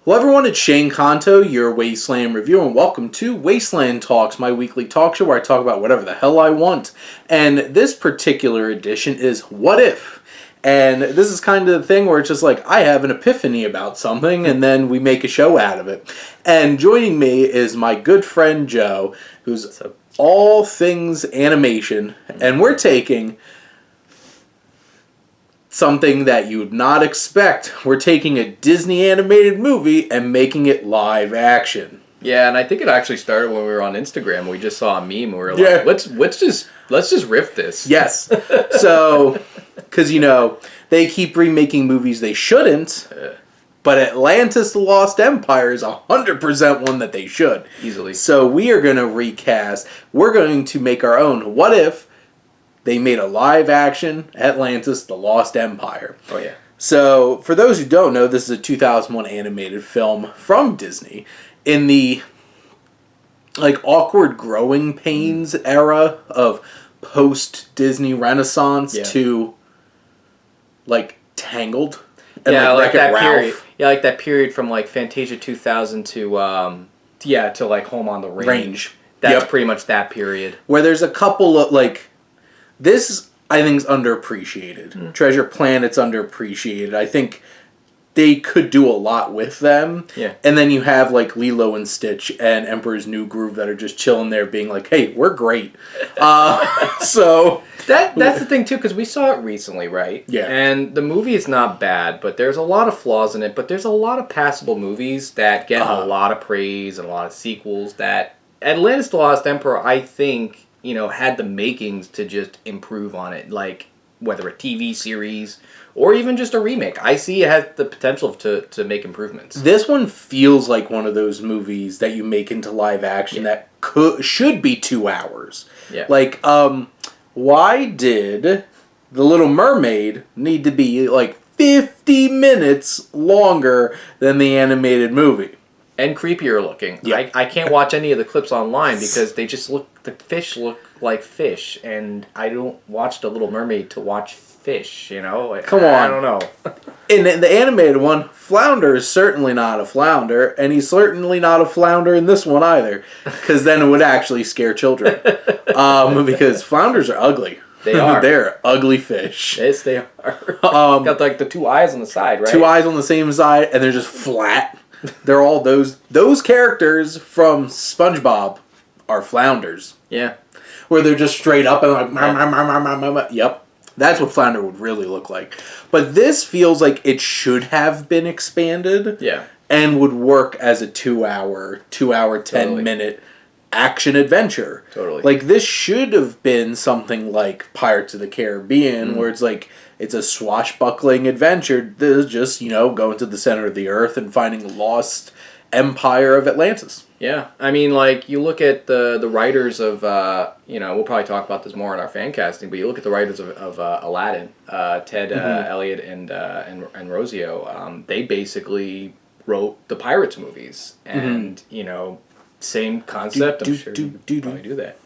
Hello everyone, it's Shane Kanto, your Wasteland reviewer, and welcome to Wasteland Talks, my weekly talk show where I talk about whatever the hell I want. And this particular edition is What If? And this is kind of the thing where it's just like, I have an epiphany about something, and then we make a show out of it. And joining me is my good friend Joe, who's all things animation, and we're taking something that you would not expect. We're taking a Disney animated movie and making it live action. Yeah, and I think it actually started when we were on Instagram. We just saw a meme and we were like, let's just riff this. Yes. So, because, they keep remaking movies they shouldn't, but Atlantis the Lost Empire is 100% one that they should. Easily. So we are going to recast. We're going to make our own What If they made a live action Atlantis the Lost Empire. Oh, yeah. So, for those who don't know, this is a 2001 animated film from Disney in the awkward growing pains era of post-Disney Renaissance to Tangled and like that Ralph. period. Yeah, like that period from Fantasia 2000 to Home on the Range. That's pretty much that period. Where there's a couple of this, I think, is underappreciated. Treasure Planet's underappreciated. I think they could do a lot with them. Yeah. And then you have Lilo and Stitch and Emperor's New Groove that are just chilling there being like, hey, we're great. So that's the thing too, because we saw it recently, right? Yeah. And the movie is not bad, but there's a lot of flaws in it. But there's a lot of passable movies that get a lot of praise and a lot of sequels. That Atlantis the Lost Emperor, I think, had the makings to just improve on it, whether a TV series or even just a remake. I see it has the potential to make improvements. This one feels like one of those movies that you make into live action that should be 2 hours. Yeah. Why did The Little Mermaid need to be 50 minutes longer than the animated movie? And creepier looking. Yeah. I can't watch any of the clips online because they just the fish look like fish, and I don't watch The Little Mermaid to watch fish, Come on. I don't know. In the animated one, Flounder is certainly not a flounder, and he's certainly not a flounder in this one either, because then it would actually scare children. Because flounders are ugly. They are. They're ugly fish. Yes, they are. Got the two eyes on the side, right? Two eyes on the same side, and they're just flat. They're all those characters from SpongeBob are flounders. Yeah. Where they're just straight up and yep. That's what Flounder would really look like. But this feels like it should have been expanded. Yeah. And would work as a 2 hour, 10-minute action adventure. Totally. This should have been something like Pirates of the Caribbean, where it's a swashbuckling adventure. This is just, going to the center of the earth and finding the lost empire of Atlantis. Yeah. I mean, you look at the writers of, we'll probably talk about this more in our fan casting, but you look at the writers of Aladdin, Ted Elliott and Rosio, they basically wrote the Pirates movies. And, same concept. I'm sure you could probably do that.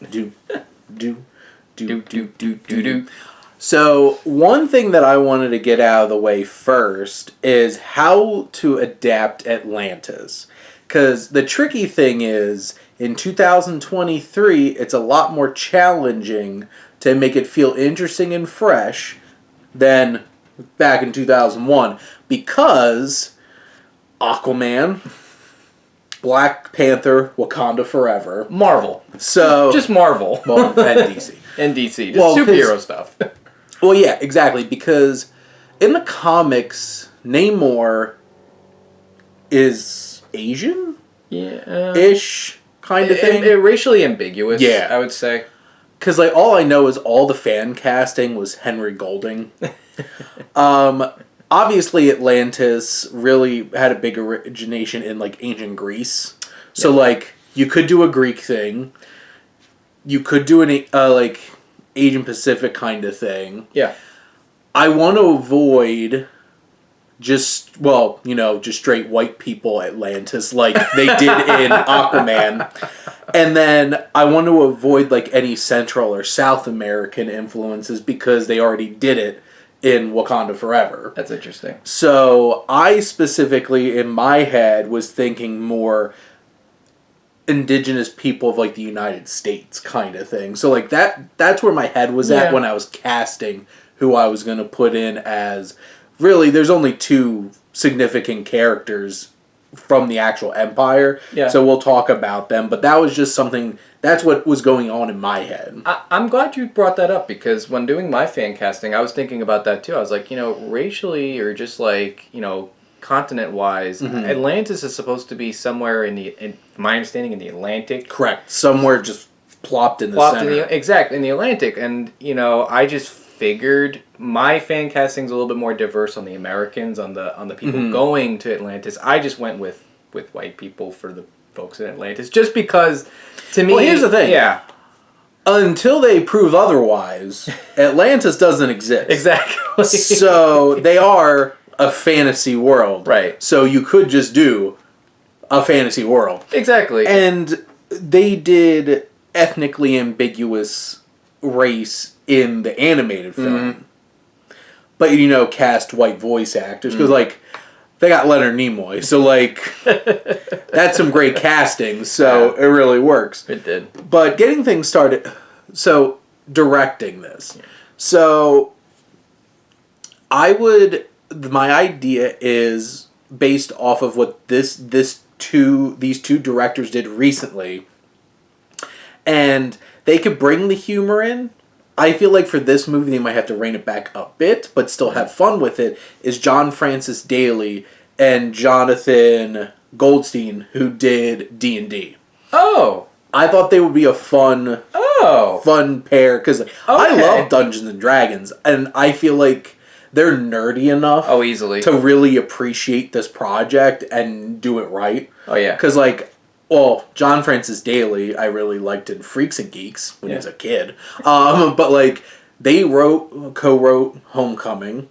So, one thing that I wanted to get out of the way first is how to adapt Atlantis. Because the tricky thing is, in 2023, it's a lot more challenging to make it feel interesting and fresh than back in 2001. Because Aquaman, Black Panther, Wakanda Forever. Marvel. So just Marvel. Well, and DC. And DC. Just superhero stuff. Well, yeah, exactly. Because in the comics, Namor is Asian? Yeah. Ish kind of thing. Racially ambiguous, yeah. I would say. Because, all I know is all the fan casting was Henry Golding. Obviously, Atlantis really had a big origination in, ancient Greece. So, you could do a Greek thing. You could do an, Asian Pacific kind of thing. Yeah. I want to avoid just straight white people Atlantis like they did in Aquaman. And then I want to avoid any Central or South American influences because they already did it in Wakanda Forever. That's interesting. So I specifically, in my head, was thinking more indigenous people of like the United States kind of thing. So like that's where my head was at when I was casting who I was going to put in as. Really, there's only 2 significant characters from the actual Empire. Yeah. So we'll talk about them. But that was just something, that's what was going on in my head. I'm glad you brought that up, because when doing my fan casting, I was thinking about that too. I was like, racially or just like, continent-wise, Atlantis is supposed to be somewhere in my understanding, in the Atlantic. Correct. Somewhere just plopped in the center. Exactly, in the Atlantic. And, I just figured my fan casting's a little bit more diverse on the Americans, on the people going to Atlantis. I just went with white people for the folks in Atlantis, just because, to me... Well, here's the thing. Yeah. Until they prove otherwise, Atlantis doesn't exist. Exactly. So they are a fantasy world. Right. So you could just do a fantasy world. Exactly. And they did ethnically ambiguous race in the animated film. But, cast white voice actors. Because, they got Leonard Nimoy. So, that's some great casting. So, it really works. It did. But getting things started... So, directing this. Yeah. So, my idea is based off of what these two directors did recently. And they could bring the humor in. I feel like for this movie, they might have to rein it back a bit, but still have fun with it, is John Francis Daley and Jonathan Goldstein, who did D&D. Oh! I thought they would be a fun pair, because I love Dungeons & Dragons, and I feel like they're nerdy enough easily to really appreciate this project and do it right. Oh, yeah. Because, John Francis Daley, I really liked in Freaks and Geeks when he was a kid. But, they co-wrote Homecoming.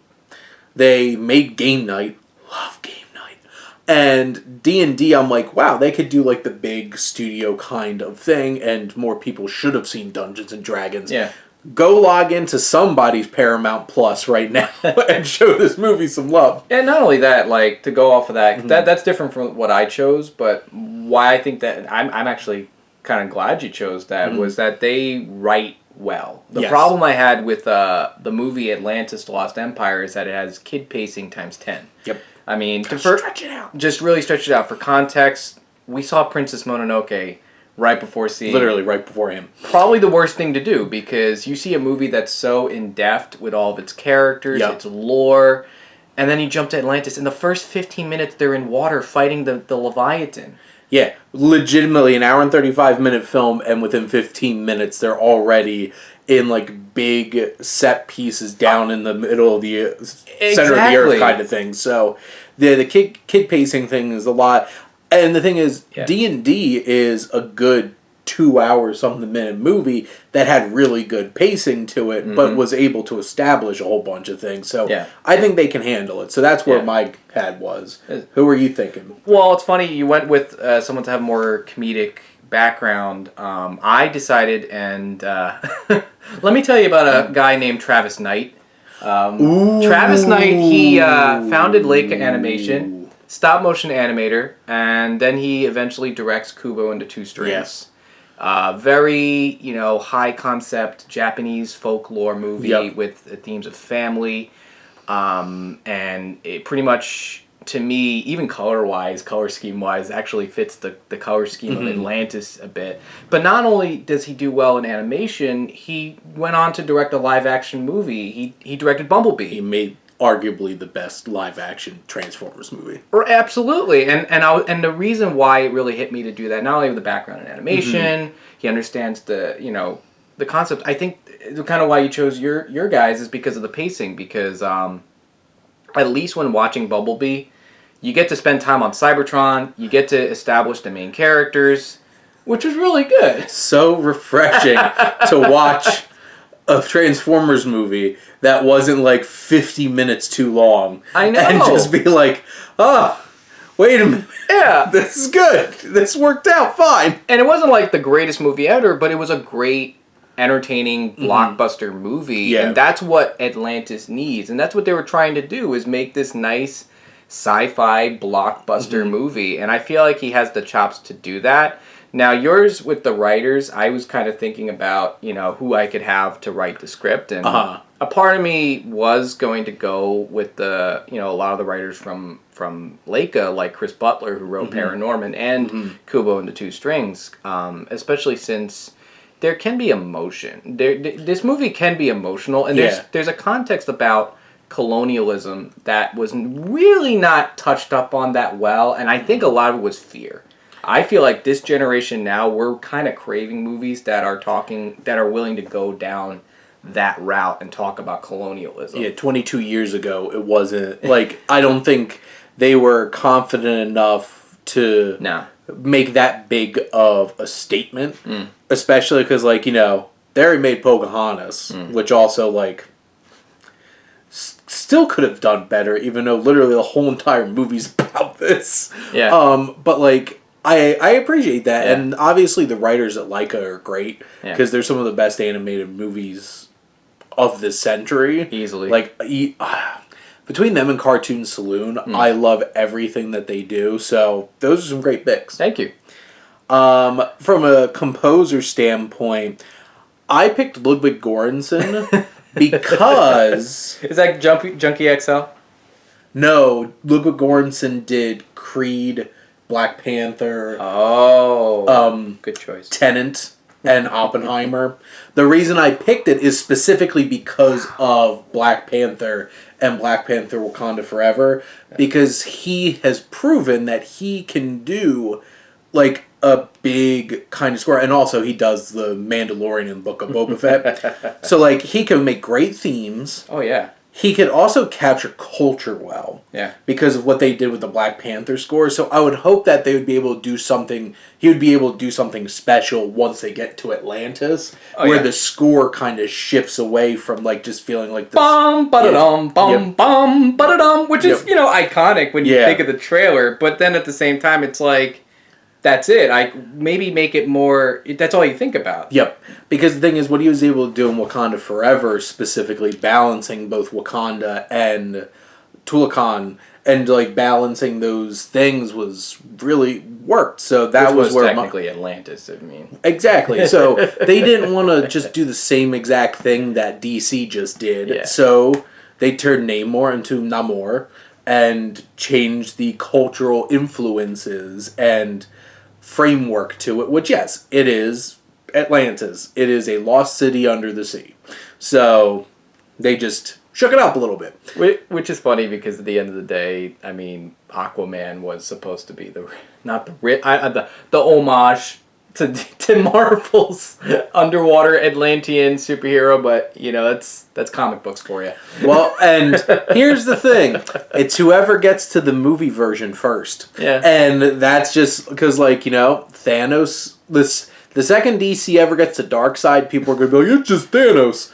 They made Game Night. Love Game Night. And D&D, I'm like, wow, they could do, the big studio kind of thing, and more people should have seen Dungeons & Dragons. Yeah. Go log into somebody's Paramount Plus right now and show this movie some love. And not only that, to go off of that, that's different from what I chose, but why I think that I'm actually kind of glad you chose that was that they write well. The problem I had with the movie Atlantis: The Lost Empire is that it has kid pacing times 10. Yep. I mean, stretch it out. Just really stretch it out. For context, we saw Princess Mononoke right before seeing... Literally right before him. Probably the worst thing to do, because you see a movie that's so in-depth with all of its characters, its lore, and then you jump to Atlantis. In the first 15 minutes, they're in water fighting the Leviathan. Yeah, legitimately an hour and 35-minute film, and within 15 minutes, they're already in, big set pieces down in the middle of the center of the earth kind of thing. So, the kid pacing thing is a lot. And the thing is, D&D is a good 2-hour-something-minute movie that had really good pacing to it, but was able to establish a whole bunch of things. So I think they can handle it. So that's where my head was. Who were you thinking? Well, it's funny. You went with someone to have more comedic background. I decided, and let me tell you about a guy named Travis Knight. Travis Knight, he founded Leica Animation. Stop-motion animator, and then he eventually directs Kubo into Two Strings. Very, high-concept Japanese folklore movie with themes of family, and it pretty much, to me, even color-wise, color scheme-wise, actually fits the color scheme of Atlantis a bit. But not only does he do well in animation, he went on to direct a live-action movie. He directed Bumblebee. He made arguably the best live-action Transformers movie. Absolutely, and the reason why it really hit me to do that, not only with the background in animation, he understands the concept. I think the kind of why you chose your guys is because of the pacing. Because at least when watching Bumblebee, you get to spend time on Cybertron. You get to establish the main characters, which was really good. So refreshing to watch a Transformers movie that wasn't 50 minutes too long. I know. And just be like, wait a minute. Yeah. This is good. This worked out fine. And it wasn't the greatest movie ever, but it was a great entertaining blockbuster movie. Yeah. And that's what Atlantis needs. And that's what they were trying to do, is make this nice sci-fi blockbuster movie. And I feel like he has the chops to do that. Now, yours with the writers, I was kind of thinking about, who I could have to write the script. And a part of me was going to go with a lot of the writers from Leica, like Chris Butler, who wrote Paranorman, and Kubo and the Two Strings, especially since there can be emotion. This movie can be emotional, and there's a context about colonialism that was really not touched up on that well, and I think a lot of it was fear. I feel like this generation now, we're kind of craving movies that are willing to go down that route and talk about colonialism. Yeah, 22 years ago, it wasn't, like, I don't think they were confident enough to make that big of a statement, especially because, like, they already made Pocahontas, which also, like, still could have done better, even though literally the whole entire movie's about this. Yeah. But, like, I appreciate that, and obviously the writers at Leica are great, because they're some of the best animated movies of this century. Easily. Like, between them and Cartoon Saloon, I love everything that they do, so those are some great picks. Thank you. From a composer standpoint, I picked Ludwig Göransson because... Is that Junkie XL? No, Ludwig Göransson did Creed, Black Panther. Good choice. Tenet and Oppenheimer. The reason I picked it is specifically because of Black Panther and Black Panther Wakanda Forever, because he has proven that he can do, like, a big kind of score, and also he does the Mandalorian and Book of Boba Fett. So, like, he can make great themes. Oh, yeah. He could also capture culture well. Yeah. Because of what they did with the Black Panther score. So I would hope that they would be able to do something, he would be able to do something special once they get to Atlantis, where the score kind of shifts away from, like, just feeling like this. Bum, ba-da-dum, bum, bum, ba-da-dum, which is, iconic when you think of the trailer, but then at the same time, it's like, that's it. Maybe make it more... That's all you think about. Yep. Because the thing is, what he was able to do in Wakanda Forever, specifically balancing both Wakanda and Tulakan, and, like, balancing those things was really worked. So that was where technically Atlantis, I mean. Exactly. So they didn't want to just do the same exact thing that DC just did. Yeah. So they turned Namor into Namor and changed the cultural influences and framework to it, which, yes, it is Atlantis. It is a lost city under the sea. So they just shook it up a little bit. Which is funny, because at the end of the day, I mean, Aquaman was supposed to be the homage to Marvel's underwater Atlantean superhero, but that's comic books for you. Well, and here's the thing: it's whoever gets to the movie version first. Yeah, and that's just because, like, Thanos. The second DC ever gets to Darkseid, people are gonna be like, it's just Thanos.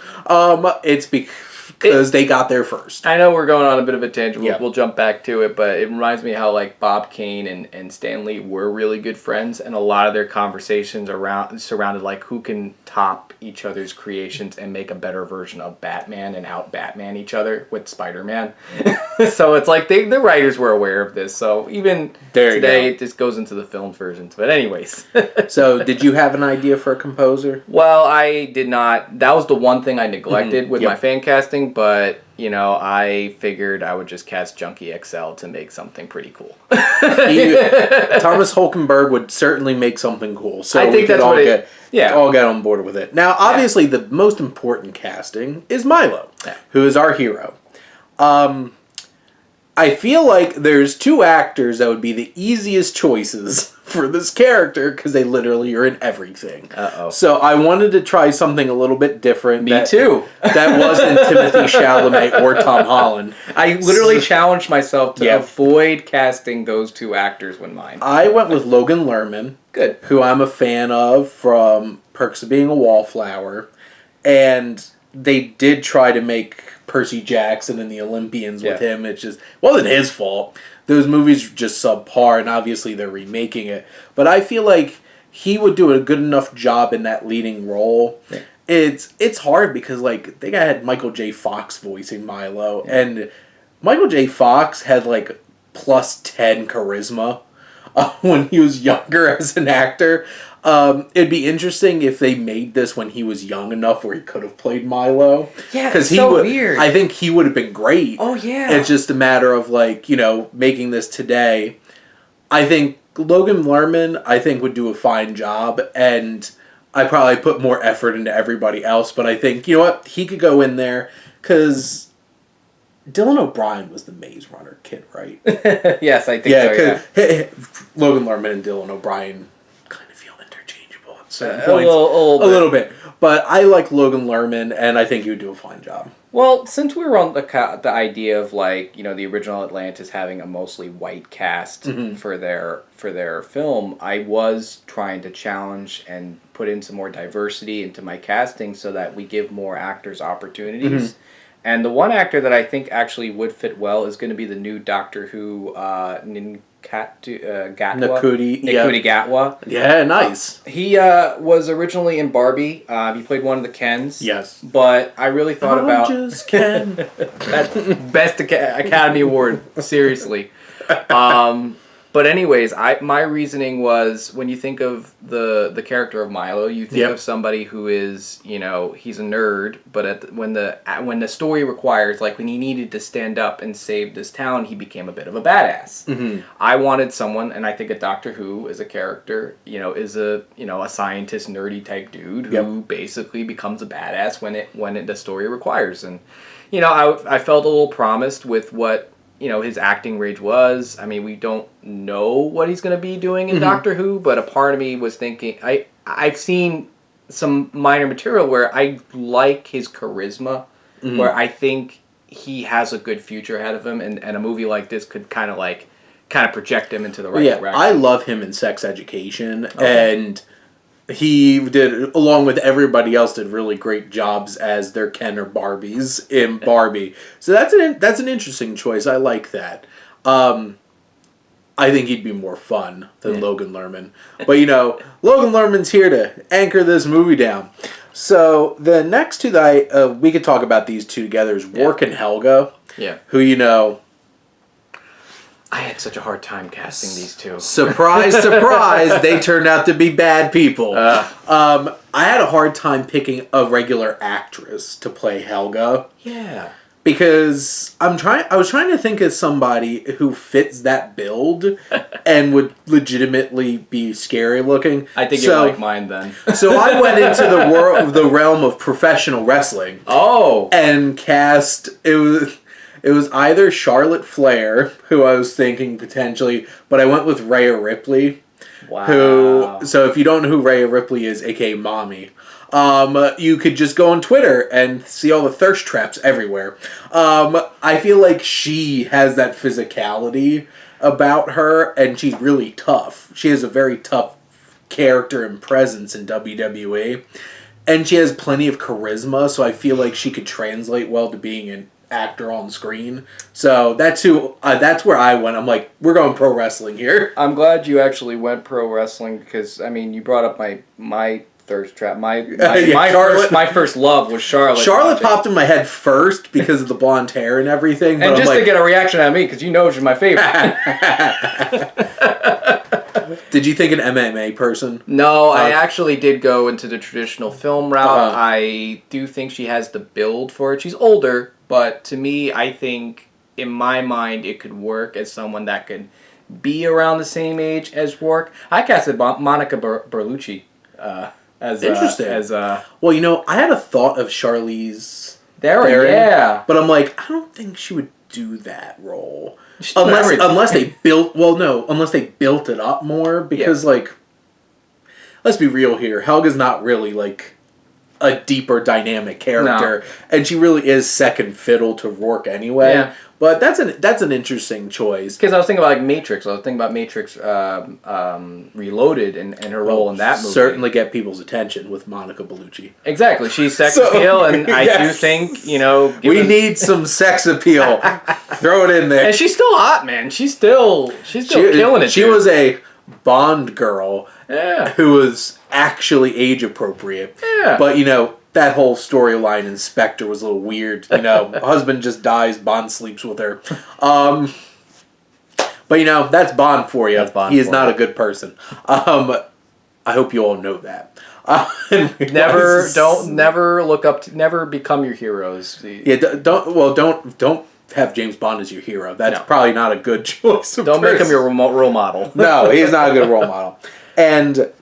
It's because they got there first. I know we're going on a bit of a tangent. We'll jump back to it, but it reminds me how, like, Bob Kane and Stan Lee were really good friends, and a lot of their conversations surrounded, like, who can top each other's creations and make a better version of Batman and out-Batman each other with Spider-Man. So it's like the writers were aware of this. So even today, this goes into the film versions. But anyways. So did you have an idea for a composer? Well, I did not. That was the one thing I neglected with my fan casting. But, I figured I would just cast Junkie XL to make something pretty cool. Thomas Hulkenberg would certainly make something cool. So I think that's all get on board with it. Now, obviously, the most important casting is Milo, who is our hero. I feel like there's two actors that would be the easiest choices for this character, because they literally are in everything. Uh-oh. So I wanted to try something a little bit different. Me too. That wasn't Timothée Chalamet or Tom Holland. I literally challenged myself to avoid casting those two actors when mine. I went with Logan Lerman. Good. Who I'm a fan of from Perks of Being a Wallflower. And they did try to make Percy Jackson and the Olympians with him. It just wasn't his fault. Those movies are just subpar, and obviously they're remaking it. But I feel like he would do a good enough job in that leading role. Yeah. it's hard because like they had Michael J. Fox voicing Milo, and Michael J. Fox had like plus 10 charisma when he was younger as an actor. It'd be interesting if they made this when he was young enough where he could have played Milo. Yeah, it's so weird. I think he would have been great. Oh yeah. It's just a matter of like, making this today. I think Logan Lerman, would do a fine job, and I probably put more effort into everybody else, but I think, you know what, he could go in there, because Dylan O'Brien was the Maze Runner kid, right? Yes, I think so, yeah. Logan Lerman and Dylan O'Brien kind of feel interchangeable at certain points. A little bit. But I like Logan Lerman, and I think he would do a fine job. Well, since we were on the idea of like the original Atlantis having a mostly white cast for their film, I was trying to challenge and put in some more diversity into my casting so that we give more actors opportunities. And the one actor that I think actually would fit well is going to be the new Doctor Who Ncuti Gatwa. Yeah, nice. He was originally in Barbie. He played one of the Kens. Yes. But I really thought about... just Ken. That's best Academy Award, seriously. But anyways, my reasoning was when you think of the character of Milo, you think of somebody who is, he's a nerd, but when the story requires, like when he needed to stand up and save this town, he became a bit of a badass. I wanted someone, and I think a Doctor Who as a character, is a scientist, nerdy type dude who basically becomes a badass when the story requires. And I felt a little promised with what his acting range was. I mean, we don't know what he's going to be doing in Doctor Who, but a part of me was thinking, I've seen some minor material where I like his charisma, where I think he has a good future ahead of him, and a movie like this could kind of project him into the right direction. I love him in Sex Education, and he did, along with everybody else, did really great jobs as their Ken or Barbies in Barbie. So that's an interesting choice. I like that. I think he'd be more fun than Logan Lerman. But, Logan Lerman's here to anchor this movie down. So the next two that we could talk about these two together is Rourke and Helga. Yeah. Who, I had such a hard time casting these two. Surprise, surprise, they turned out to be bad people. I had a hard time picking a regular actress to play Helga. Yeah. Because I was trying to think of somebody who fits that build and would legitimately be scary looking. I think you like mine then. So I went into the realm of professional wrestling. Oh. And cast It was either Charlotte Flair, who I was thinking potentially, but I went with Rhea Ripley. Wow. So if you don't know who Rhea Ripley is, aka Mommy, you could just go on Twitter and see all the thirst traps everywhere. I feel like she has that physicality about her, and she's really tough. She has a very tough character and presence in WWE, and she has plenty of charisma, so I feel like she could translate well to being an actor on screen. So that's where I went. I'm like, we're going pro wrestling here. I'm glad you actually went pro wrestling because you brought up my thirst trap. My first love was Charlotte. Charlotte popped in my head first because of the blonde hair and everything. And just to get a reaction out of me because she's my favorite. Did you think an MMA person? No, I actually did go into the traditional film route. I do think she has the build for it. She's older, but to me, I think in my mind it could work as someone that could be around the same age as Rourke. I casted Monica Berlucci as interesting. Well, I had a thought of Charlize Theron, yeah, but I'm like, I don't think she would do that role. Unless they built it up more, because let's be real here, Helga's not really a deeper dynamic character, and she really is second fiddle to Rourke anyway. Yeah. But that's an interesting choice. Because I was thinking about Matrix. I was thinking about Matrix Reloaded and her role in that movie. Certainly get people's attention with Monica Bellucci. Exactly. She's sex appeal, and I do think, we need some sex appeal. Throw it in there. And she's still hot, man. She's still killing it. She was a Bond girl who was actually age appropriate. Yeah. But, that whole storyline in Spectre was a little weird. You know, husband just dies, Bond sleeps with her. But you know, that's Bond for you. He is not a good person. I hope you all know that. Never look up to, never become your heroes. Yeah, don't have James Bond as your hero. That's probably not a good choice. Don't make him your role model. No, he's not a good role model. And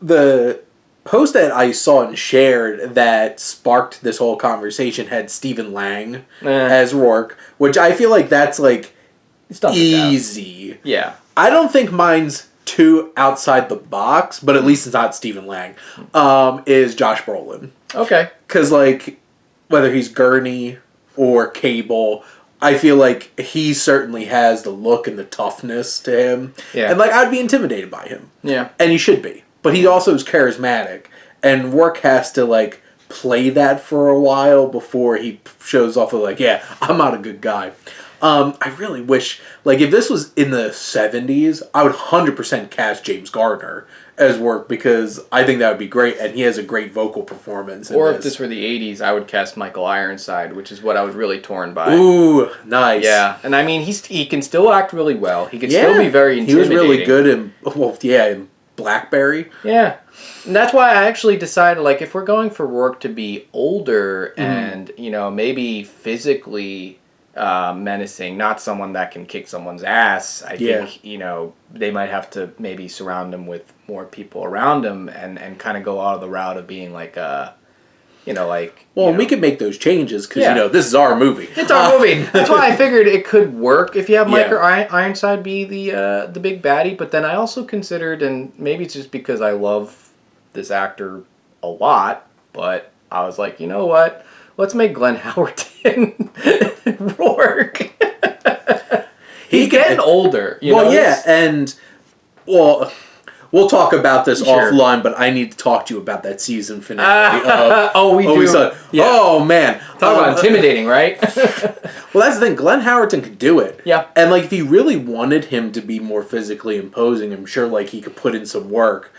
the post that I saw and shared that sparked this whole conversation had Stephen Lang as Rourke, which I feel like that's like easy. Yeah. I don't think mine's too outside the box, but at least it's not Stephen Lang. Is Josh Brolin. Okay. Because like whether he's Gurney or Cable, I feel like he certainly has the look and the toughness to him. Yeah. And like I'd be intimidated by him. Yeah. And he should be. But he also is charismatic. And Rourke has to like play that for a while before he shows off of like, yeah, I'm not a good guy. I really wish, like, if this was in the 70s, I would 100% cast James Garner as Rourke because I think that would be great, and he has a great vocal performance. Or if this were the 80s, I would cast Michael Ironside, which is what I was really torn by. Ooh, nice. Yeah, and I mean, he can still act really well. He can still be very intimidating. He was really good in Blackberry. Yeah. And that's why I actually decided, like, if we're going for Rourke to be older and, you know, maybe physically menacing, not someone that can kick someone's ass, I think, you know, they might have to maybe surround him with more people around him and kind of go out of the route of being like you know, like... Well, we can make those changes because, you know, this is our movie. It's our movie. That's why I figured it could work if you have Michael Ironside be the big baddie, but then I also considered, and maybe it's just because I love this actor a lot, but I was like, you know what? Let's make Glenn Howerton Rourke. He's getting older. You know? Yeah, and... Well... We'll talk about this offline, but I need to talk to you about that season finale. We do. Yeah. Oh, man. Talk about intimidating, right? Well, that's the thing. Glenn Howerton could do it. Yeah. And, like, if he really wanted him to be more physically imposing, I'm sure, like, he could put in some work.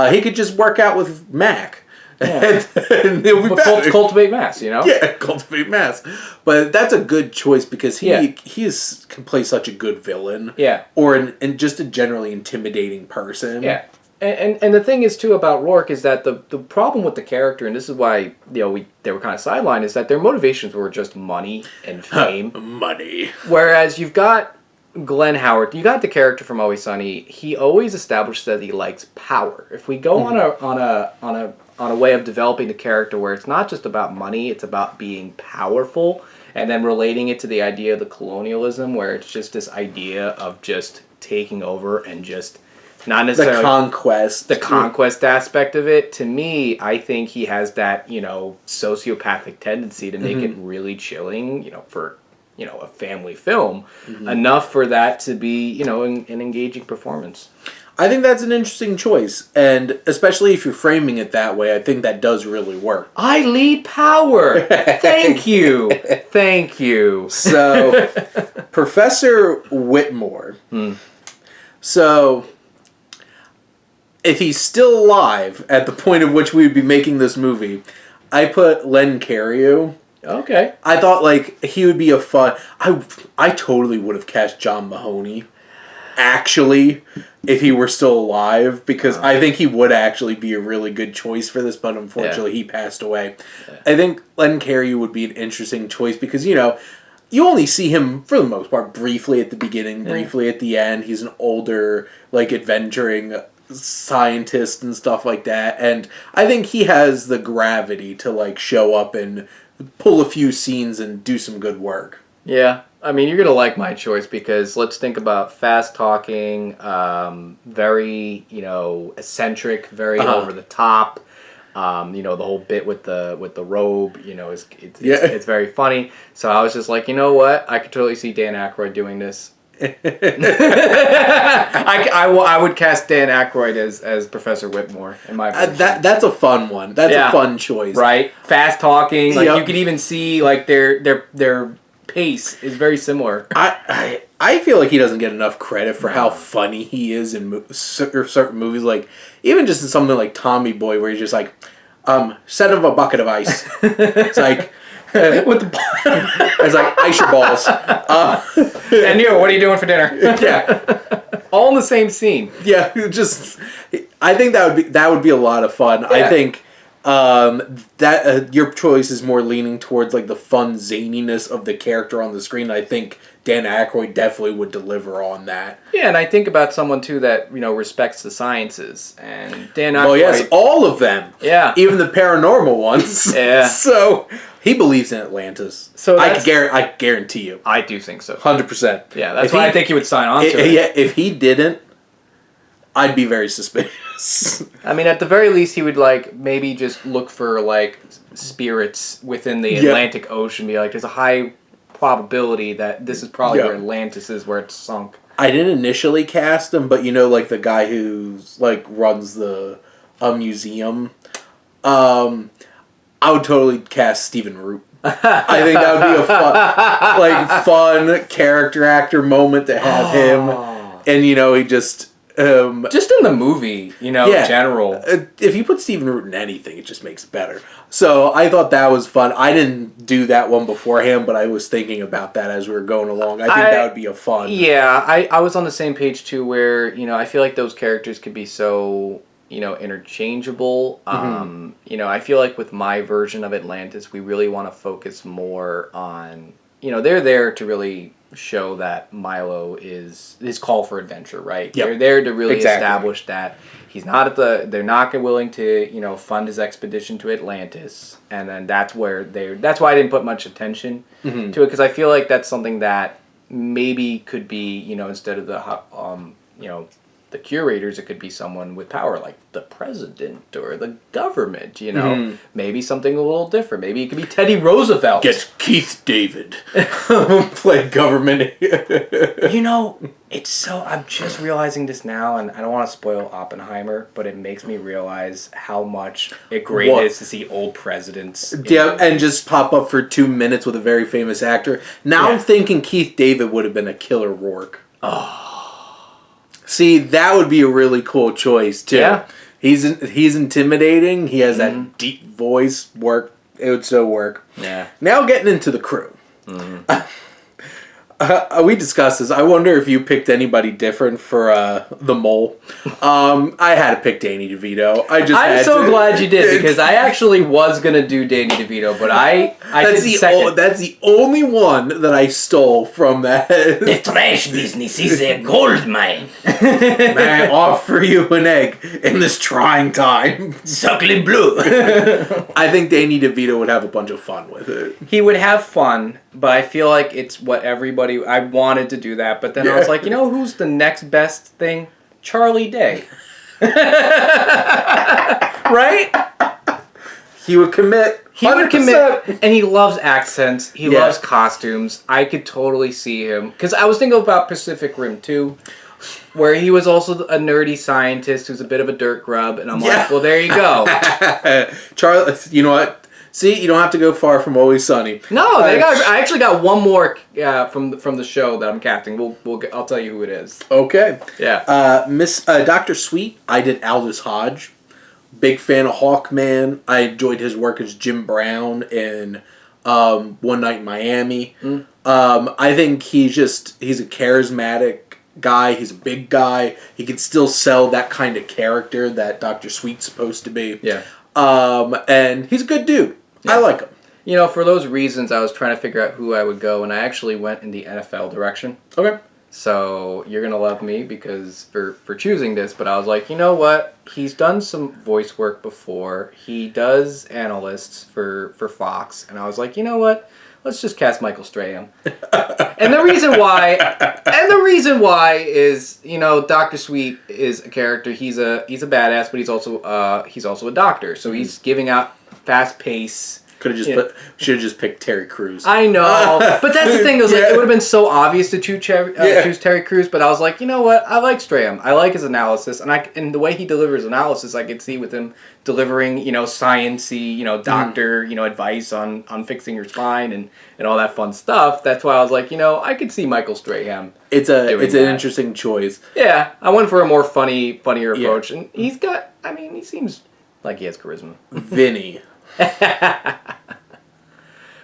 He could just work out with Mac. Yeah. and he'll be better. Cultivate mass, you know? Yeah, cultivate mass. But that's a good choice because he can play such a good villain. Yeah. Or and just a generally intimidating person. Yeah. And the thing is, too, about Rourke is that the problem with the character, and this is why, you know, they were kind of sidelined, is that their motivations were just money and fame. Money. Whereas you've got Glenn Howard, you got the character from Always Sunny, he always established that he likes power. If we go on a way of developing the character where it's not just about money, it's about being powerful, and then relating it to the idea of the colonialism, where it's just this idea of just taking over and just not necessarily the conquest aspect of it. To me, I think he has that, you know, sociopathic tendency to make it really chilling, you know, for, you know, a family film, enough for that to be, you know, an engaging performance. I think that's an interesting choice, and especially if you're framing it that way, I think that does really work. I lead power. Thank you. Thank you. So, Professor Whitmore. So, if he's still alive at the point at which we would be making this movie, I put Len Cariou. Okay. I thought, like, he would be a fun... I totally would have cast John Mahoney, actually, if he were still alive, because I think he would actually be a really good choice for this, but unfortunately he passed away. Yeah. I think Len Cariou would be an interesting choice because, you know, you only see him, for the most part, briefly at the beginning, briefly at the end. He's an older, like, adventuring scientist and stuff like that, and I think he has the gravity to, like, show up and pull a few scenes and do some good work. Yeah. I mean, you're going to like my choice because let's think about fast-talking, very, you know, eccentric, very over the top. You know, the whole bit with the robe, you know, it's very funny. So I was just like, you know what? I could totally see Dan Aykroyd doing this. I would cast Dan Aykroyd as Professor Whitmore in my version. That's a fun one. That's a fun choice. Right? Fast-talking. Like, you could even see, like, their pace is very similar. I feel like he doesn't get enough credit for how funny he is in certain movies. Like, even just in something like Tommy Boy, where he's just like, Send him a bucket of ice. It's like, it's like, ice your balls. And you, what are you doing for dinner? Yeah. All in the same scene. Yeah, I think that would be a lot of fun. Yeah. I think that your choice is more leaning towards like the fun zaniness of the character on the screen. I think Dan Aykroyd definitely would deliver on that. Yeah, and I think about someone too that respects the sciences, and Dan Aykroyd. Well, yes, all of them. Yeah, even the paranormal ones. Yeah. So he believes in Atlantis. So I guarantee you. I do think so. 100%. Yeah, that's why I think he would sign on to it. Yeah, if he didn't, I'd be very suspicious. I mean, at the very least, he would maybe just look for spirits within the Atlantic Ocean. Be like, there's a high probability that this is probably where Atlantis is, where it's sunk. I didn't initially cast him, but the guy who's runs the museum. I would totally cast Stephen Root. I think that would be a fun character actor moment to have him, and he just in the movie, in general. If you put Stephen Root in anything, it just makes it better. So I thought that was fun. I didn't do that one beforehand, but I was thinking about that as we were going along. I think that would be a fun. Yeah, I was on the same page too, where I feel like those characters could be so interchangeable. Mm-hmm. I feel like with my version of Atlantis, we really want to focus more on they're there to really show that Milo is his call for adventure, right? Yep. They're there to really establish that he's not they're not willing to, fund his expedition to Atlantis. And then that's why I didn't put much attention to it, because I feel like that's something that maybe could be, instead of the curators, it could be someone with power, like the president or the government, Maybe something a little different. Maybe it could be Teddy Roosevelt. Get Keith David. Play government. It's so... I'm just realizing this now, and I don't want to spoil Oppenheimer, but it makes me realize how much great it is to see old presidents. Yeah, and just pop up for 2 minutes with a very famous actor. Now I'm thinking Keith David would have been a killer Rourke. Oh... See, that would be a really cool choice too. Yeah. He's intimidating. He has that deep voice. It would so work. Yeah. Now getting into the crew. Mm-hmm. We discussed this. I wonder if you picked anybody different for the mole. I had to pick Danny DeVito. I'm so glad you did, because I actually was gonna do Danny DeVito, but that's the only one that I stole from that. The trash business is a gold mine. May I offer you an egg in this trying time? Suckling blue. I think Danny DeVito would have a bunch of fun with it. He would have fun, but I feel like it's what everybody... I wanted to do that, but then I was like, who's the next best thing? Charlie Day. Right? He would commit. 100%. He would commit, and he loves accents. He loves costumes. I could totally see him. Because I was thinking about Pacific Rim 2, where he was also a nerdy scientist who's a bit of a dirt grub, and I'm like, well, there you go. Charlie, you know what? See, you don't have to go far from Always Sunny. No, I actually got one more from the show that I'm casting. I'll tell you who it is. Okay. Yeah. Dr. Sweet, I did Aldous Hodge. Big fan of Hawkman. I enjoyed his work as Jim Brown in One Night in Miami. Mm. I think he's a charismatic guy. He's a big guy. He can still sell that kind of character that Dr. Sweet's supposed to be. Yeah. And he's a good dude. Yeah. I like him. For those reasons, I was trying to figure out who I would go, and I actually went in the NFL direction. Okay. So you're going to love me because for choosing this, but I was like, you know what? He's done some voice work before. He does analysts for Fox, and I was like, you know what? Let's just cast Michael Strahan. And the reason why is, Dr. Sweet is a character. He's a badass, but he's also a doctor. So he's giving out fast pace. Should have just picked Terry Crews. I know, but that's the thing. It would have been so obvious to choose Terry Crews. But I was like, you know what? I like Strahan. I like his analysis, and the way he delivers analysis, I could see with him delivering, sciencey, doctor, advice on fixing your spine and all that fun stuff. That's why I was like, I could see Michael Strahan. It's an interesting choice. Yeah, I went for a more funnier approach, and he seems Like he has charisma. Vinny.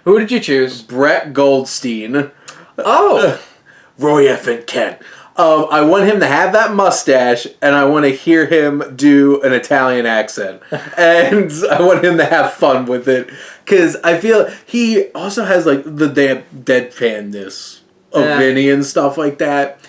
Who did you choose? Brett Goldstein. Oh! Roy F. Kent. I want him to have that mustache, and I want to hear him do an Italian accent. And I want him to have fun with it. Because I feel he also has, like, the damn deadpanness of Vinny and stuff like that.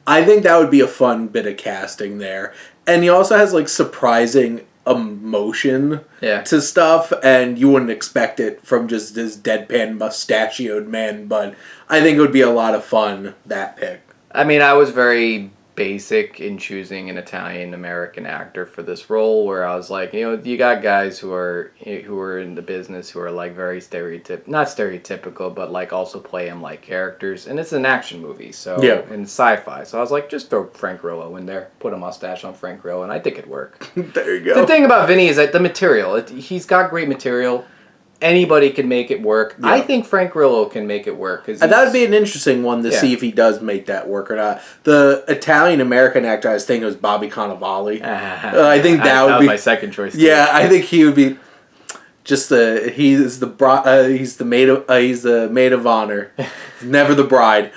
I think that would be a fun bit of casting there. And he also has, like, surprising emotion to stuff, and you wouldn't expect it from just this deadpan mustachioed man, but I think it would be a lot of fun, that pick. I mean, I was very basic in choosing an Italian-American actor for this role, where I was like, you got guys who are in the business who are like very not stereotypical, but like also play him like characters, and it's an action movie, so and sci-fi, so I was like, just throw Frank Grillo in there, put a mustache on Frank Grillo, and I think it'd work. There you go. The thing about Vinny is that the material, he's got great material. Anybody can make it work. Yeah. I think Frank Grillo can make it work. That would be an interesting one to see if he does make that work or not. The Italian-American actor I was thinking was Bobby Cannavale. I think that would be my second choice too. Yeah, I think he would be just he's the maid of honor. Never the bride.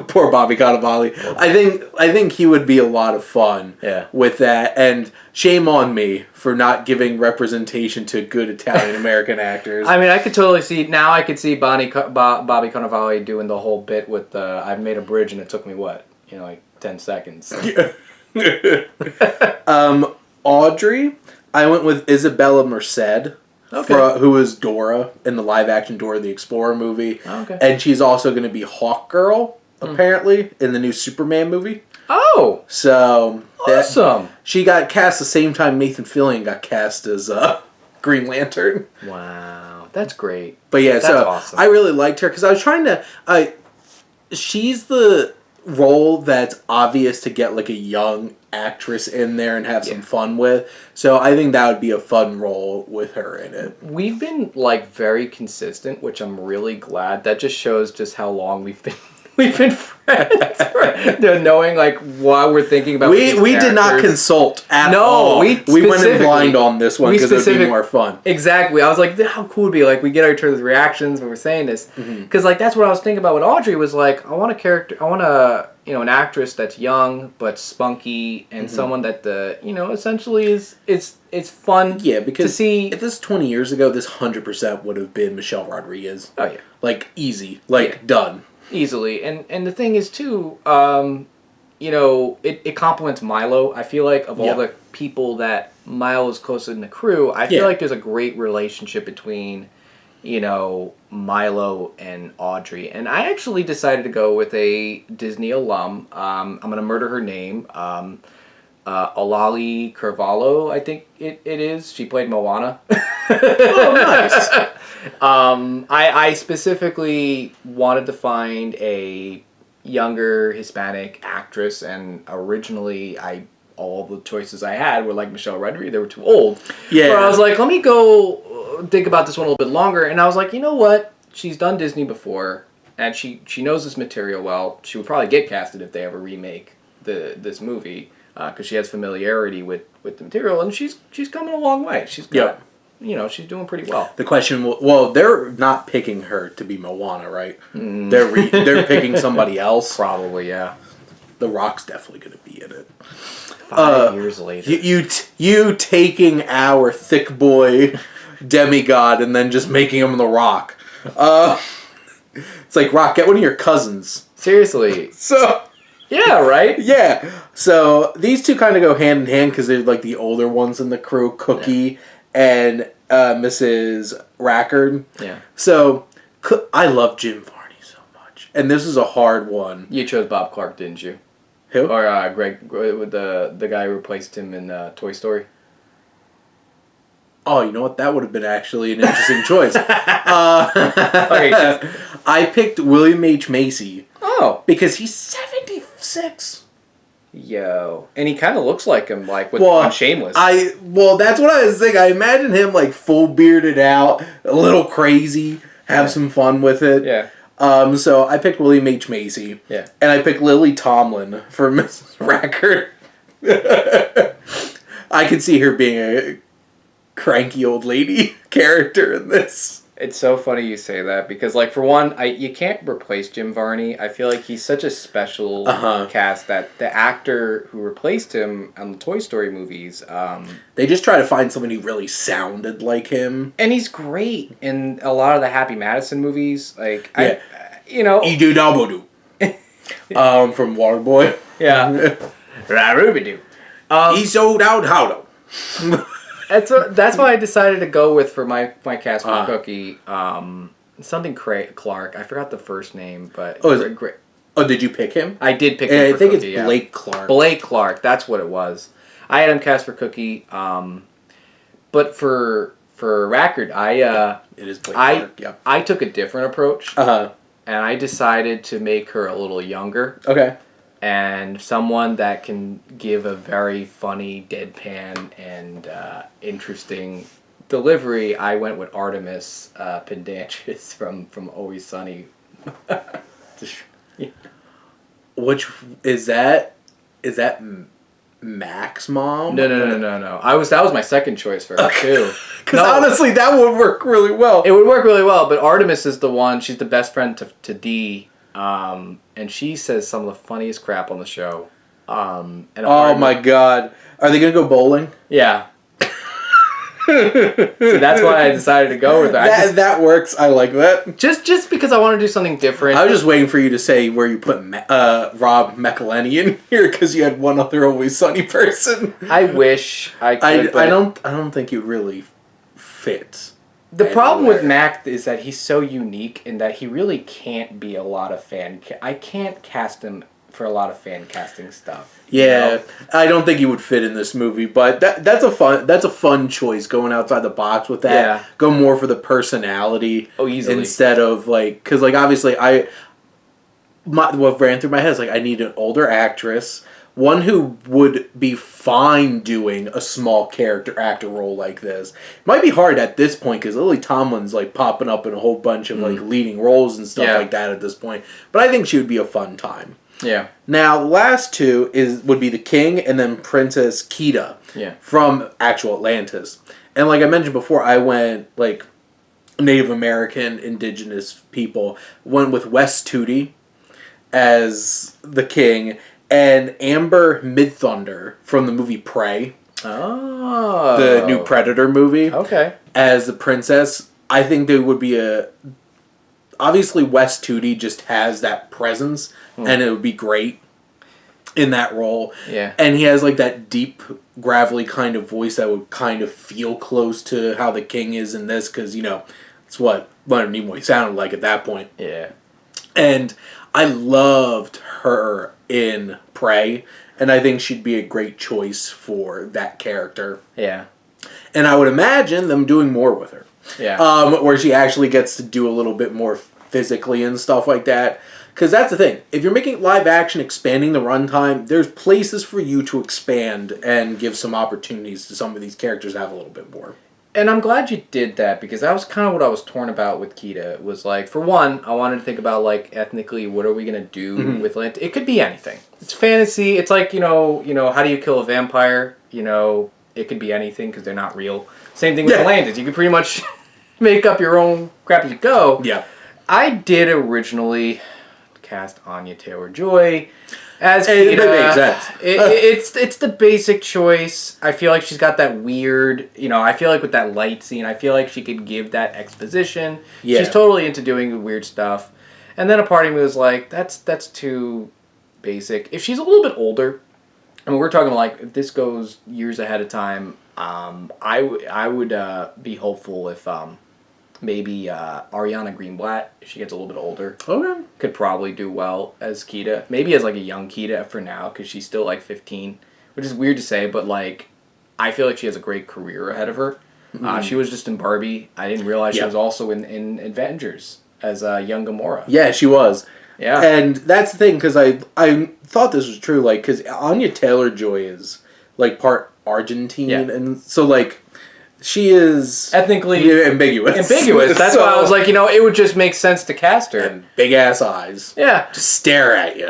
Poor Bobby Cannavale. I think he would be a lot of fun with that, and shame on me for not giving representation to good Italian-American actors. I mean, I could totally see, now I could see Bobby Cannavale doing the whole bit with I've made a bridge and it took me, like 10 seconds. Audrey, I went with Isabella Merced. Who was Dora in the live-action Dora the Explorer movie. Oh, okay. And she's also going to be Hawkgirl, apparently, in the new Superman movie. Oh! So... Awesome! She got cast the same time Nathan Fillion got cast as Green Lantern. Wow. That's great. But yeah, that's awesome. I really liked her, because I was trying to... she's the role that's obvious to get, like, a young actress in there and have some fun with. So I think that would be a fun role with her in it. We've been like very consistent, which I'm really glad. That just shows just how long we've been friends. Knowing like why we're thinking about we did not consult at all. We went in blind on this one because it would be more fun. Exactly. I was like, how cool would it be? Like we get our turn with reactions when we're saying this. Because like that's what I was thinking about with Audrey was like I want an actress that's young but spunky and someone that essentially is it's fun because to see. If this is 20 years ago, this 100% would have been Michelle Rodriguez. Oh yeah. Like easy. Like done. Easily. And the thing is too, it complements Milo. I feel like of all the people that Milo is closest in the crew, I feel like there's a great relationship between Milo and Audrey. And I actually decided to go with a Disney alum. I'm going to murder her name. Olali Carvalho, I think it is. She played Moana. Oh, nice. I specifically wanted to find a younger Hispanic actress, and originally all the choices I had were like Michelle Rodriguez. They were too old. Yeah. But I was like, let me go think about this one a little bit longer. And I was like, you know what? She's done Disney before, and she knows this material well. She would probably get casted if they ever remake this movie because she has familiarity with the material, and she's coming a long way. She's got. She's doing pretty well. The question, they're not picking her to be Moana, right? They're picking somebody else. Probably, yeah. The Rock's definitely going to be in it. 5 years later. You taking our thick boy demigod and then just making him The Rock. It's like, Rock, get one of your cousins. Seriously. Yeah, right? Yeah. So these two kind of go hand in hand because they're like the older ones in the crew, Cookie and Mrs. Rackard. Yeah. So I love Jim Varney so much. And this is a hard one. You chose Bob Clark, didn't you? Who? Or Greg, with the guy who replaced him in Toy Story. Oh, you know what? That would have been actually an interesting choice. I picked William H. Macy. Oh. Because he's 76. Yo. And he kind of looks like him, on Shameless. That's what I was thinking. I imagine him, like, full bearded out, a little crazy, have some fun with it. Yeah. So I picked William H. Macy. Yeah. And I picked Lily Tomlin for Mrs. Rackard. I could see her being cranky old lady character in this. It's so funny you say that because, like, for one, you can't replace Jim Varney. I feel like he's such a special cast that the actor who replaced him on the Toy Story movies, they just try to find somebody who really sounded like him, and he's great in a lot of the Happy Madison movies. Like, Edu Dabodu, from Waterboy. Yeah, Rarubidu. He sold out how That's why I decided to go with for my cast for Cookie. Something Clark. I forgot the first name, but great. Oh, did you pick him? I did pick him. I think Cookie, it's Blake Clark. Blake Clark. That's what it was. I had him cast for Cookie. But for Rackard, it is Blake Clark. Yep. I took a different approach. And I decided to make her a little younger. Okay. And someone that can give a very funny, deadpan, and interesting delivery. I went with Artemis Pendantius from Always Sunny. Which is that? Is that Mac's mom? No. That was my second choice for her too. Because honestly, that would work really well. It would work really well, but Artemis is the one. She's the best friend to Dee. And she says some of the funniest crap on the show. Oh my god. Are they going to go bowling? Yeah. So that's why I decided to go with that. That works. I like that. Just because I want to do something different. I was just waiting for you to say where you put Rob McElhenney in here because you had one other Always Sunny person. I wish I could. I don't think you really fit. The problem with Mac is that he's so unique in that he really can't be a lot of I can't cast him for a lot of fan casting stuff. Yeah, you know? I don't think he would fit in this movie, but that's a fun choice going outside the box with that. Yeah. Go more for the personality. Oh, easily. Instead of because obviously what ran through my head is I need an older actress. One who would be fine doing a small character actor role like this. It might be hard at this point because Lily Tomlin's popping up in a whole bunch of leading roles and stuff like that at this point. But I think she would be a fun time. Yeah. Now the last two would be the King and then Princess Kida. Yeah. From actual Atlantis. And like I mentioned before, I went Native American, indigenous people. Went with Wes Tootie as the King. And Amber Midthunder from the movie Prey. Oh. The new Predator movie. Okay. As the princess. I think there would be obviously Wes Tootie just has that presence. And it would be great in that role. Yeah. And he has that deep, gravelly kind of voice that would kind of feel close to how the King is in this. Because, it's what Leonard Nimoy sounded like at that point. Yeah. And I loved her in Prey, and I think she'd be a great choice for that character. Yeah. And I would imagine them doing more with her. Yeah. Where she actually gets to do a little bit more physically and stuff like that. Because that's the thing. If you're making live action, expanding the runtime, there's places for you to expand and give some opportunities to some of these characters to have a little bit more. And I'm glad you did that because that was kind of what I was torn about with Kida. It was for one, I wanted to think about ethnically, what are we gonna do with Atlantis? It could be anything. It's fantasy. It's how do you kill a vampire? It could be anything because they're not real. Same thing with Atlantis. You could pretty much make up your own crap as you go. Yeah. I did originally cast Anya Taylor-Joy as Kida. It makes sense. It's the basic choice. I feel like she's got that weird, I feel like with that light scene, I feel like she could give that exposition. Yeah. She's totally into doing weird stuff. And then a part of me was like, that's too basic. If she's a little bit older, we're talking if this goes years ahead of time, I would be hopeful if maybe Ariana Greenblatt, if she gets a little bit older, could probably do well as Kida. Maybe as a young Kida for now, because she's still 15, which is weird to say, but I feel like she has a great career ahead of her. She was just in Barbie. I didn't realize she was also in Avengers as young Gamora. Yeah, she was. Yeah. And that's the thing, because I thought this was true, because Anya Taylor-Joy is part Argentine, and so she is ethnically ambiguous. That's why I was it would just make sense to cast her. And big ass eyes. Yeah. Just stare at you.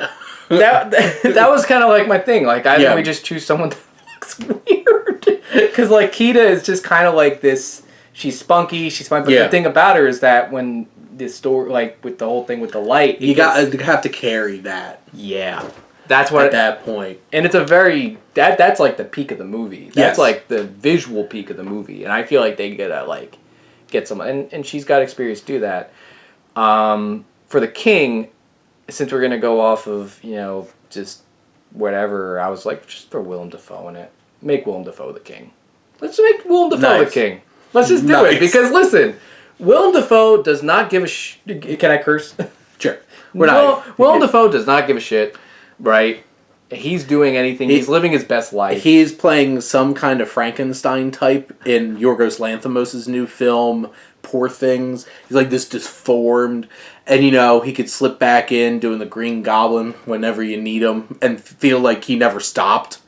that was kind of my thing. Either we just choose someone that looks weird, Because like Kida is just kind of like this. She's spunky. She's fun. But the thing about her is that when this story, like with the whole thing with the light, you have to carry that. Yeah, that's what at that point. And it's a very that's like the peak of the movie. That's like the visual peak of the movie, and I feel like they gotta like get some. And she's got experience to do that. For the king, since we're gonna go off of just whatever, I was like, just throw Willem Dafoe in it. Make Willem Dafoe the king. Let's make Willem Dafoe the king. Let's just do it. Because listen, Willem Dafoe does not give a Can I curse? Sure. Willem Dafoe does not give a shit, right? He's doing anything. He's living his best life. He's playing some kind of Frankenstein type in Yorgos Lanthimos' new film, Poor Things. He's like this deformed, and he could slip back in doing the Green Goblin whenever you need him and feel like he never stopped.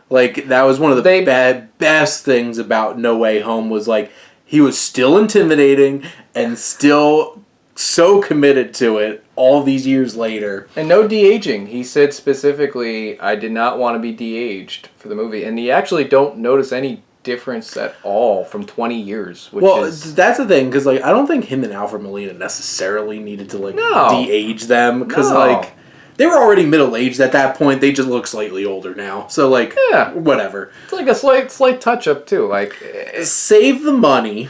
Like, that was one of the best things about No Way Home was, like, he was still intimidating and still so committed to it all these years later. And no de-aging. He said specifically, I did not want to be de-aged for the movie. And you actually don't notice any difference at all from 20 years. That's the thing, because, like, I don't think him and Alfred Molina necessarily needed to, like, de-age them. Because, like, they were already middle-aged at that point. They just look slightly older now. So, like, whatever. It's like a slight touch-up, too. Like, save the money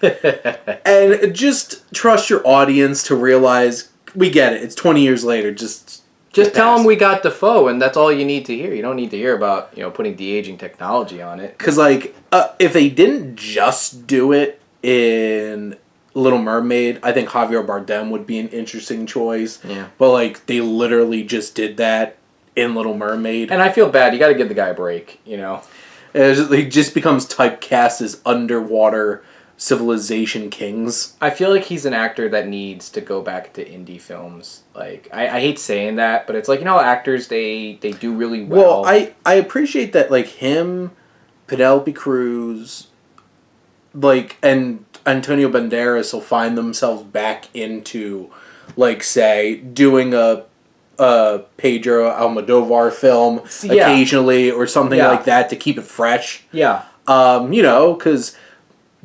and just trust your audience to realize, we get it. It's 20 years later. Just tell them we got Defoe, and that's all you need to hear. You don't need to hear about, putting de-aging technology on it. Because, like, if they didn't just do it in Little Mermaid, I think Javier Bardem would be an interesting choice. Yeah. But, like, they literally just did that in Little Mermaid. And I feel bad. You got to give the guy a break, He just becomes typecast as underwater civilization kings. I feel like he's an actor that needs to go back to indie films. Like, I hate saying that, but it's like, actors, they do really well. Well, I appreciate that, like, him, Penelope Cruz, like, and Antonio Banderas will find themselves back into, like, say, doing a Pedro Almodovar film occasionally or something like that to keep it fresh. Yeah. Because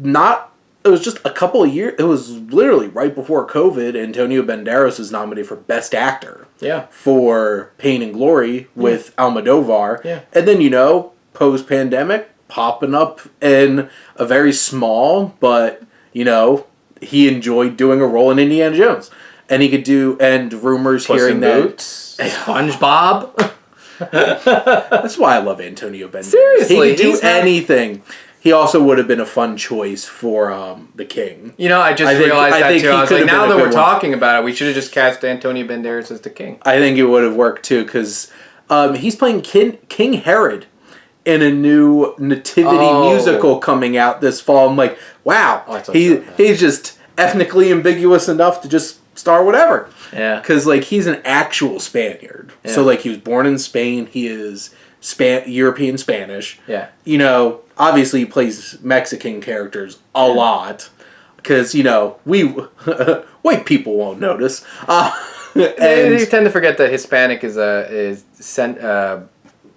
it was just a couple of years, it was literally right before COVID, Antonio Banderas was nominated for Best Actor. Yeah. For Pain and Glory with Almodovar. Yeah. And then, post-pandemic, popping up in a very small, but, he enjoyed doing a role in Indiana Jones. And he could do, and rumors Puss hearing in that... Boots, SpongeBob. That's why I love Antonio Banderas. Seriously. He could do anything. He also would have been a fun choice for the King. I realized that too. I was like, now that we're talking about it, we should have just cast Antonio Banderas as the King. I think it would have worked too, because he's playing King Herod in a new nativity musical coming out this fall. I'm like, wow, he's just ethnically ambiguous enough to just star whatever. Yeah. Because, like, he's an actual Spaniard. Yeah. So, like, he was born in Spain. He is European Spanish. Yeah. Obviously he plays Mexican characters a lot. Because, we... white people won't notice. They tend to forget that Hispanic is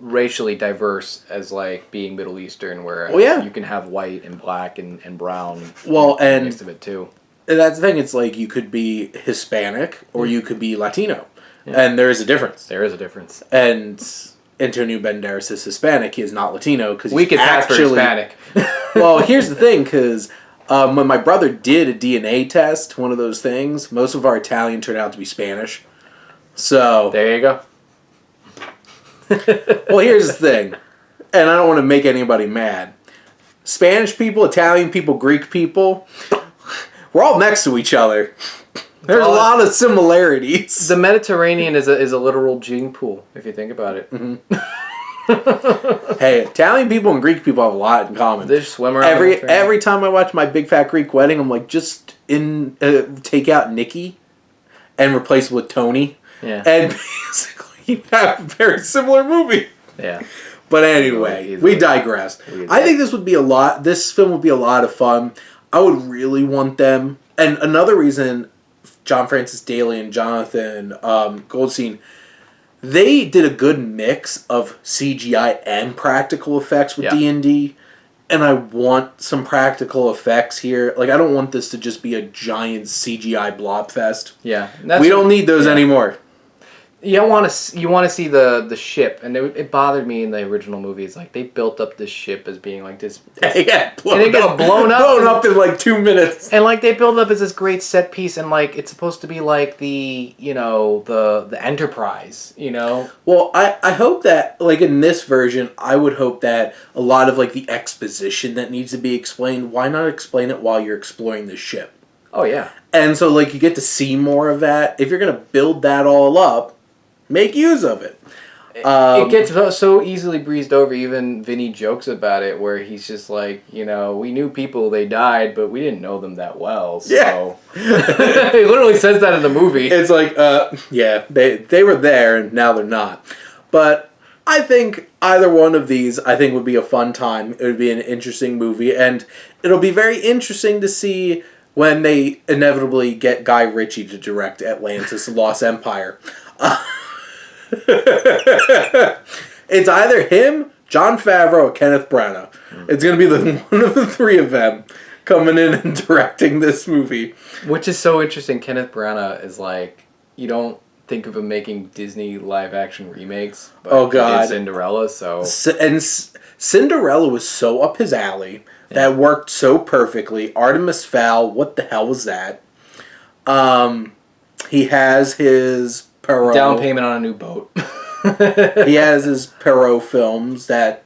racially diverse as, like, being Middle Eastern, where you can have white and black and brown and mixed of it, too. That's the thing. It's like you could be Hispanic or you could be Latino. Yeah. And there is a difference. There is a difference. And Antonio Banderas is Hispanic. He is not Latino. Cause we could pass for Hispanic. Well, here's the thing, because when my brother did a DNA test, one of those things, most of our Italian turned out to be Spanish. So... There you go. Well, here's the thing, and I don't want to make anybody mad. Spanish people, Italian people, Greek people, we're all next to each other. There's a lot of similarities. The Mediterranean is a literal gene pool, if you think about it. Mm-hmm. Hey, Italian people and Greek people have a lot in common. They just swim around. Every time I watch My Big Fat Greek Wedding, I'm like, just take out Nikki and replace it with Tony. Yeah. And basically you have a very similar movie. Yeah. But anyway, we digressed. I think this film would be a lot of fun. I would really want them. And another reason, John Francis Daley and Jonathan Goldstein, they did a good mix of CGI and practical effects with D&D. and I want some practical effects here. Like, I don't want this to just be a giant CGI blob fest. Yeah. We don't need those anymore. You want to see the ship, and it bothered me in the original movies. Like, they built up this ship as being like this, and it gets blown up in like 2 minutes. And like they build it up as this great set piece, and like it's supposed to be like the the Enterprise, Well, I hope that like in this version, I would hope that a lot of like the exposition that needs to be explained. Why not explain it while you're exploring the ship? Oh yeah. And so like you get to see more of that. If you're gonna build that all up, make use of it. It gets so easily breezed over. Even Vinny jokes about it, where he's just like, we knew people, they died, but we didn't know them that well. So yeah. He literally says that in the movie. It's like, yeah, they were there and now they're not. But I think either one of these, I think, would be a fun time. It would be an interesting movie, and it'll be very interesting to see when they inevitably get Guy Ritchie to direct Atlantis: The Lost Empire. It's either him, Jon Favreau, or Kenneth Branagh. It's going to be one of the three of them coming in and directing this movie. Which is so interesting. Kenneth Branagh is like, you don't think of him making Disney live-action remakes. But oh, God. He did Cinderella, so... And Cinderella was so up his alley. Yeah. That worked so perfectly. Artemis Fowl, what the hell was that? He has his... Perot. Down payment on a new boat. He has his Perot films that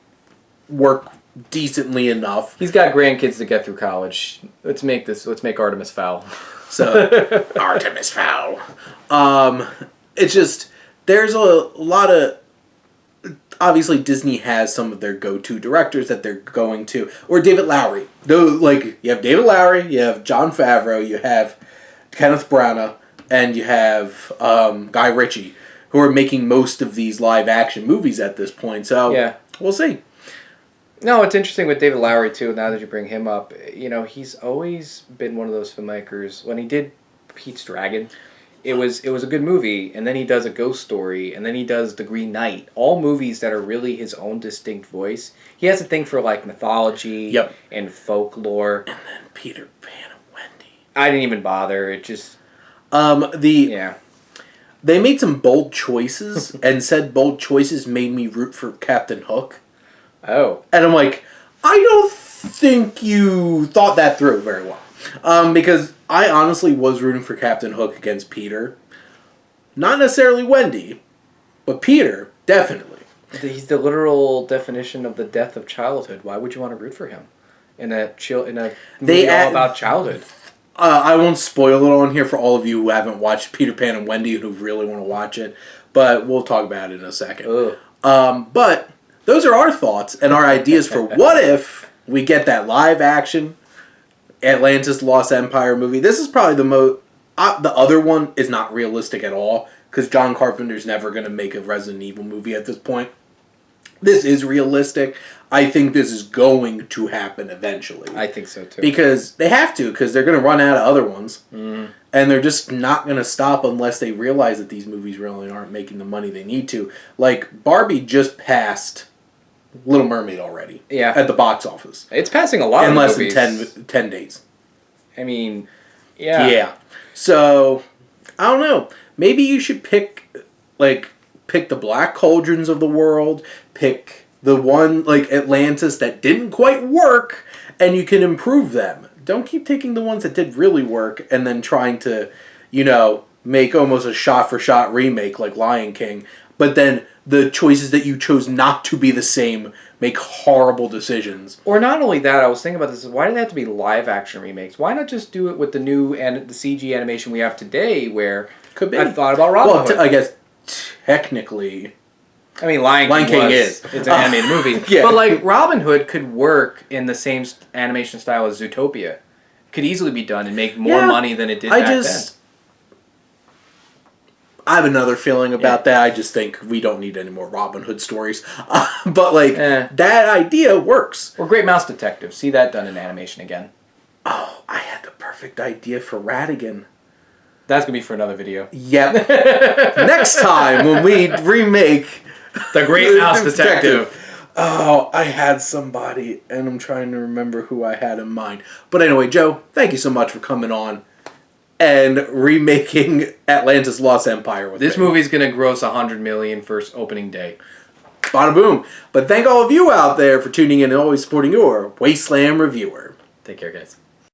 work decently enough. He's got grandkids to get through college. Let's make Artemis Fowl. So Artemis Fowl. It's just there's a lot of obviously Disney has some of their go-to directors that they're going to, or David Lowery. Like you have David Lowery, you have Jon Favreau, you have Kenneth Branagh. And you have Guy Ritchie, who are making most of these live-action movies at this point. So, yeah. We'll see. No, it's interesting with David Lowery, too, now that you bring him up. He's always been one of those filmmakers. When he did Pete's Dragon, it was a good movie. And then he does A Ghost Story. And then he does The Green Knight. All movies that are really his own distinct voice. He has a thing for, like, mythology and folklore. And then Peter Pan and Wendy. I didn't even bother. It just... They made some bold choices, and said bold choices made me root for Captain Hook. Oh. And I'm like, I don't think you thought that through very well. Because I honestly was rooting for Captain Hook against Peter. Not necessarily Wendy, but Peter, definitely. He's the literal definition of the death of childhood. Why would you want to root for him in a movie all about childhood? I won't spoil it on here for all of you who haven't watched Peter Pan and Wendy who really want to watch it, but we'll talk about it in a second. But those are our thoughts and our ideas for what if we get that live action Atlantis Lost Empire movie. This is probably the most... the other one is not realistic at all because John Carpenter's never going to make a Resident Evil movie at this point. This is realistic. I think this is going to happen eventually. I think so too. Because they have to, because they're going to run out of other ones. And they're just not going to stop unless they realize that these movies really aren't making the money they need to. Like, Barbie just passed Little Mermaid already. Yeah. At the box office. It's passing a lot of movies. In less than 10 days. I mean, yeah. Yeah. So, I don't know. Maybe you should pick the Black Cauldrons of the world, pick the one, like, Atlantis that didn't quite work, and you can improve them. Don't keep taking the ones that did really work and then trying to, make almost a shot-for-shot remake like Lion King, but then the choices that you chose not to be the same make horrible decisions. Or not only that, I was thinking about this, why do they have to be live-action remakes? Why not just do it with the new the CG animation we have today, where Could be. I thought about Robin Hood. I guess technically... I mean, Lion King is. It's an animated movie. Yeah. But, like, Robin Hood could work in the same animation style as Zootopia. Could easily be done and make more money than it did back then. I have another feeling about that. I just think we don't need any more Robin Hood stories. But, that idea works. Or Great Mouse Detective. See that done in animation again. Oh, I had the perfect idea for Ratigan. That's going to be for another video. Yep. Next time when we remake... The Great Mouse Detective. Oh, I had somebody, and I'm trying to remember who I had in mind. But anyway, Joe, thank you so much for coming on and remaking Atlantis Lost Empire with This me. movie's gonna gross $100 million first opening day. Bada boom. But thank all of you out there for tuning in and always supporting your Wasteland Reviewer. Take care, guys.